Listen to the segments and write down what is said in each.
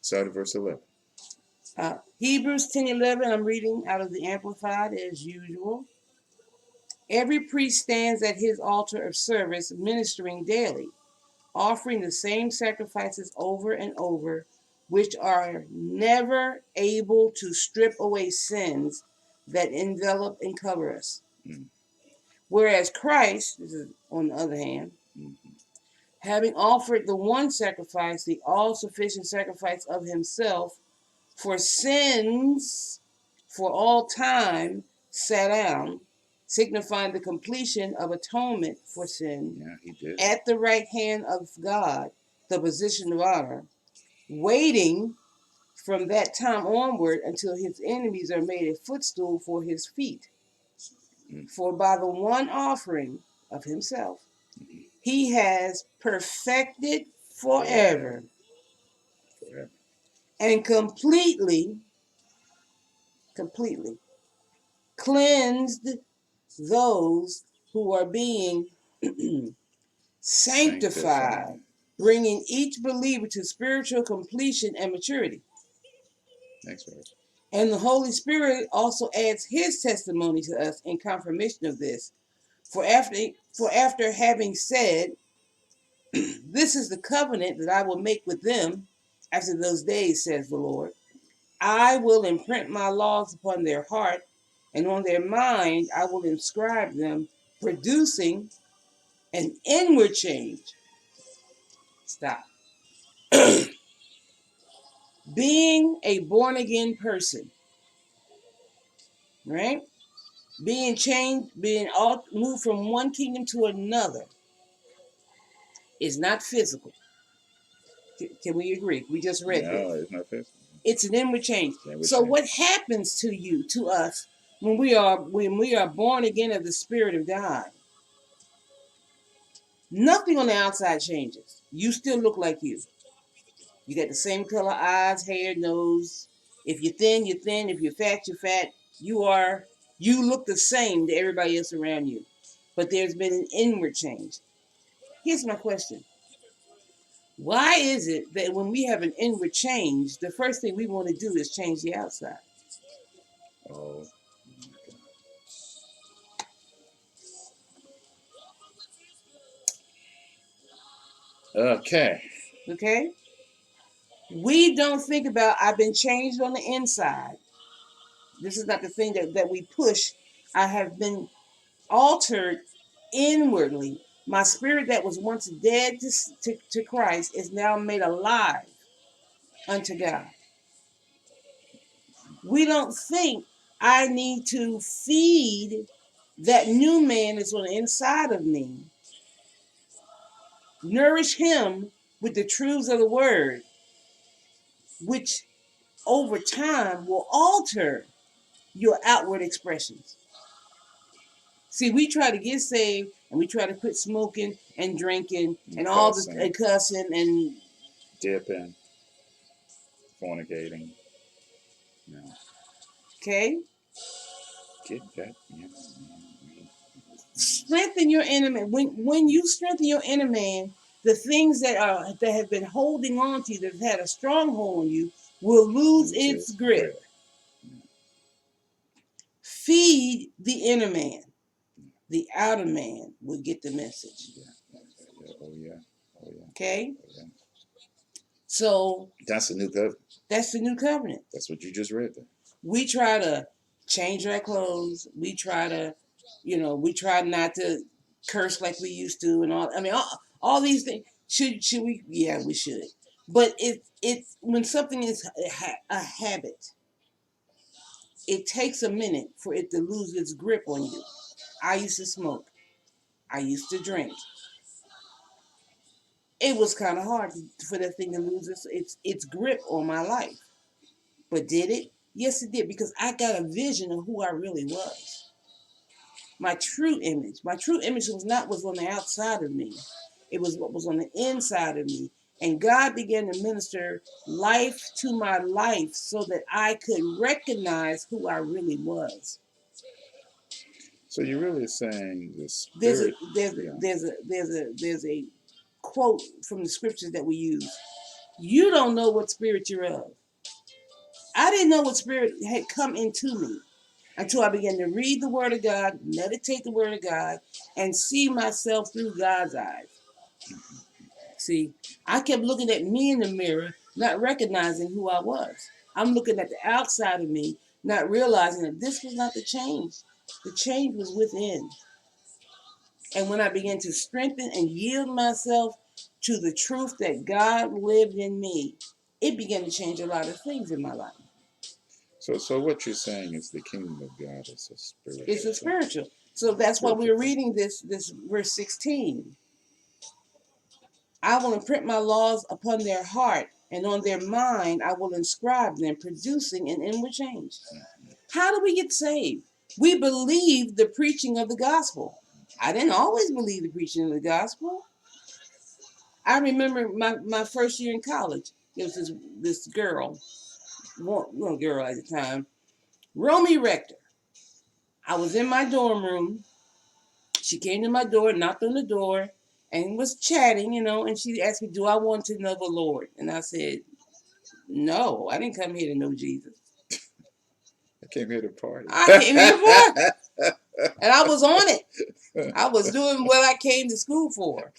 Start at verse 11. Hebrews 10:11. I'm reading out of the Amplified as usual. Every priest stands at his altar of service, ministering daily, offering the same sacrifices over and over, which are never able to strip away sins that envelop and cover us. Whereas Christ, this is on the other hand, having offered the one sacrifice, the all-sufficient sacrifice of himself for sins for all time, sat down, signifying the completion of atonement for sin. Yeah, he did. At the right hand of God, the position of honor, waiting from that time onward until his enemies are made a footstool for his feet. For by the one offering of himself, he has perfected forever and completely cleansed those who are being sanctified, bringing each believer to spiritual completion and maturity. Next verse. And the Holy Spirit also adds his testimony to us in confirmation of this. For after having said, this is the covenant that I will make with them after those days, says the Lord. I will imprint my laws upon their heart, and on their mind I will inscribe them, producing an inward change. Stop. Being a born-again person, right? Being changed, moved from one kingdom to another is not physical. Can we agree? We just read this. No, it's not physical. It's an inward change. So what happens to us when we are born again of the Spirit of God? Nothing on the outside changes. You still look like you. You got the same color eyes, hair, nose. If you're thin, you're thin. If you're fat, you're fat. You look the same to everybody else around you. But there's been an inward change. Here's my question. Why is it that when we have an inward change, the first thing we want to do is change the outside? Oh. Okay. We don't think about, I've been changed on the inside. This is not the thing that we push. I have been altered inwardly. My spirit that was once dead to Christ is now made alive unto God. We don't think I need to feed that new man that's on the inside of me, nourish him with the truths of the word, which over time will alter your outward expressions. See, we try to get saved and we try to quit smoking and drinking and all this and cussing and dipping, fornicating. No. Okay? Get that. Yeah. Strengthen your inner man. When you strengthen your inner man, the things that have been holding on to you, that have had a stronghold on you, will lose its grip. Feed the inner man. The outer man will get the message. Oh yeah. Okay? Oh, yeah. So that's the new covenant. That's the new covenant. That's what you just read there. We try to change our clothes. We try to, we try not to curse like we used to and all. I mean, all these things. Should we? Yeah, we should. But it's when something is a habit, it takes a minute for it to lose its grip on you. I used to smoke. I used to drink. It was kind of hard for that thing to lose its grip on my life. But did it? Yes, it did, because I got a vision of who I really was. My true image. My true image was not what's on the outside of me. It was what was on the inside of me. And God began to minister life to my life so that I could recognize who I really was. So you're really saying the Spirit. There's a quote from the scriptures that we use. You don't know what spirit you're of. I didn't know what spirit had come into me until I began to read the Word of God, meditate the Word of God, and see myself through God's eyes. See, I kept looking at me in the mirror, not recognizing who I was. I'm looking at the outside of me, not realizing that this was not the change. The change was within. And when I began to strengthen and yield myself to the truth that God lived in me, it began to change a lot of things in my life. So what you're saying is the kingdom of God is a spiritual. It's a spiritual. So that's why we're reading this verse 16. I will imprint my laws upon their heart, and on their mind I will inscribe them, producing an inward change. How do we get saved? We believe the preaching of the gospel. I didn't always believe the preaching of the gospel. I remember my first year in college. There was this girl, one girl at the time, Romy Rector. I was in my dorm room. She came to my door, knocked on the door, and was chatting, and she asked me, do I want to know the Lord? And I said, no, I didn't come here to know Jesus. I came here to party. I came here to party. And I was on it. I was doing what I came to school for.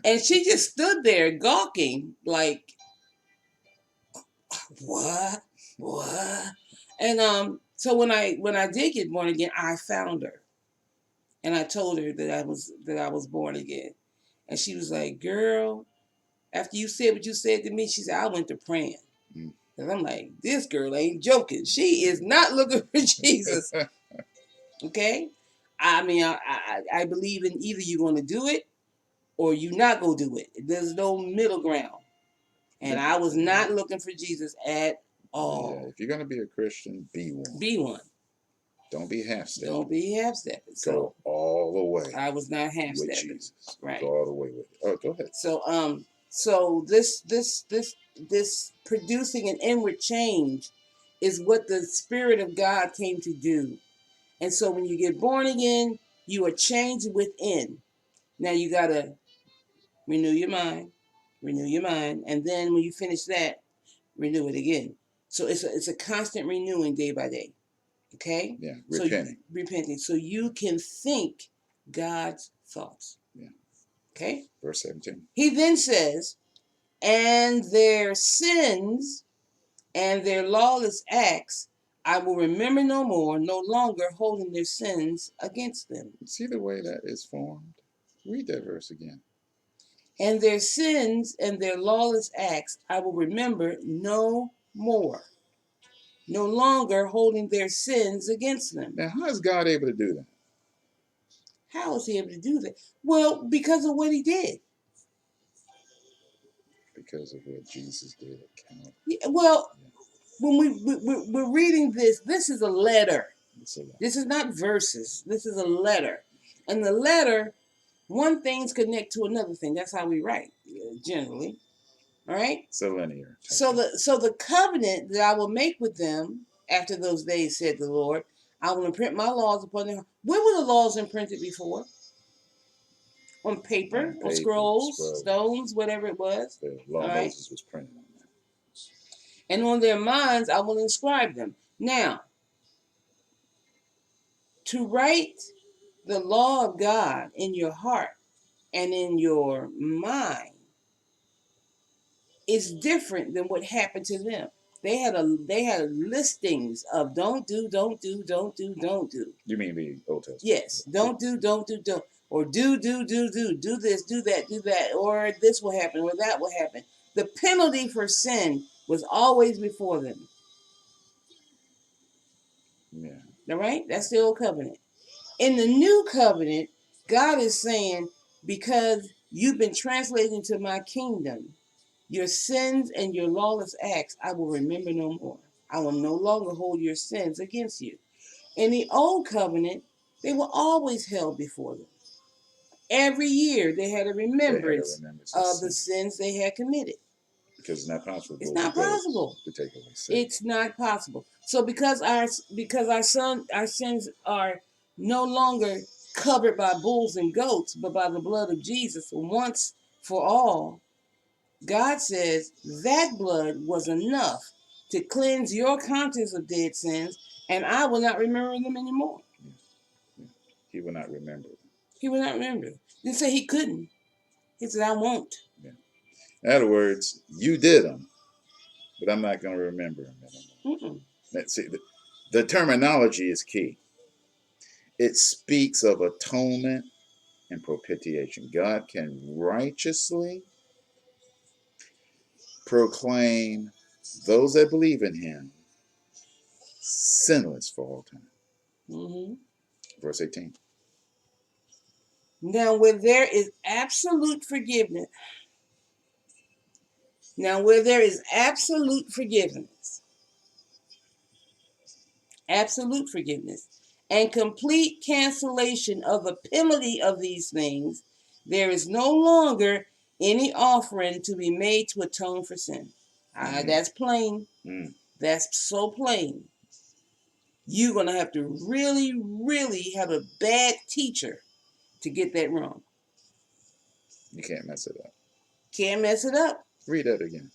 And she just stood there gawking like, what? And so when I did get born again, I found her. And I told her that I was born again. And she was like, girl, after you said what you said to me, she said, I went to praying. And I'm like, this girl ain't joking. She is not looking for Jesus. Okay? I mean, I believe in either you're going to do it or you're not going to do it. There's no middle ground. And I was not looking for Jesus at all. Yeah, if you're going to be a Christian, be one. Be one. Don't be half-stepping. Don't be half-stepping. So go all the way. I was not half-stepping. With Jesus. Right. Go all the way with it. Oh, go ahead. So this producing an inward change is what the Spirit of God came to do. And so when you get born again, you are changed within. Now you gotta renew your mind, and then when you finish that, renew it again. So it's a constant renewing day by day. Okay? Yeah, repenting. So repenting. So you can think God's thoughts. Yeah. Okay? Verse 17. He then says, and their sins and their lawless acts I will remember no more, no longer holding their sins against them. See the way that is formed? Read that verse again. And their sins and their lawless acts I will remember no more, no longer holding their sins against them. Now, how is God able to do that? How is he able to do that? Well, because of what he did. Because of what Jesus did at Calvary. Yeah, well, when we're reading this is a letter. It's a letter. This is not verses. This is a letter. And the letter, one thing's connect to another thing. That's how we write, generally. All right? It's a linear. So the covenant that I will make with them after those days, said the Lord, I will imprint my laws upon them. Where were the laws imprinted before? On paper, on scrolls, stones, whatever it was. The law of Moses was printed on that. And on their minds I will inscribe them. Now, to write the law of God in your heart and in your mind is different than what happened to them. They had listings of don't do. You mean the Old Testament? Yes, don't do, or do this, do that, or this will happen, or that will happen. The penalty for sin was always before them. Yeah. All right, that's the old covenant. In the new covenant, God is saying, because you've been translated into my kingdom, your sins and your lawless acts I will remember no more. I will no longer hold your sins against you. In the old covenant, they were always held before them. Every year they had a remembrance of the sins they had committed. Because it's not possible. It's not possible to take away sin. It's not possible. So because our sins are no longer covered by bulls and goats, but by the blood of Jesus once for all, God says that blood was enough to cleanse your conscience of dead sins, and I will not remember them anymore. Yeah. He will not remember them. He will not remember. Didn't say he couldn't. He said, I won't. Yeah. In other words, you did them, but I'm not going to remember them anymore. See, the terminology is key. It speaks of atonement and propitiation. God can righteously proclaim those that believe in him sinless for all time. Verse 18. Now, where there is absolute forgiveness, absolute forgiveness, and complete cancellation of the penalty of these things, there is no longer any offering to be made to atone for sin. That's plain. That's so plain. You're going to have to really, really have a bad teacher to get that wrong. You can't mess it up. Can't mess it up. Read that again.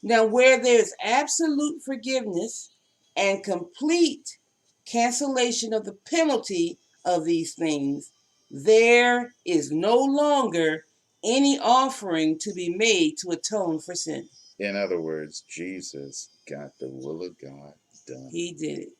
Now, where there's absolute forgiveness and complete cancellation of the penalty of these things, there is no longer any offering to be made to atone for sin. In other words, Jesus got the will of God done. He did it.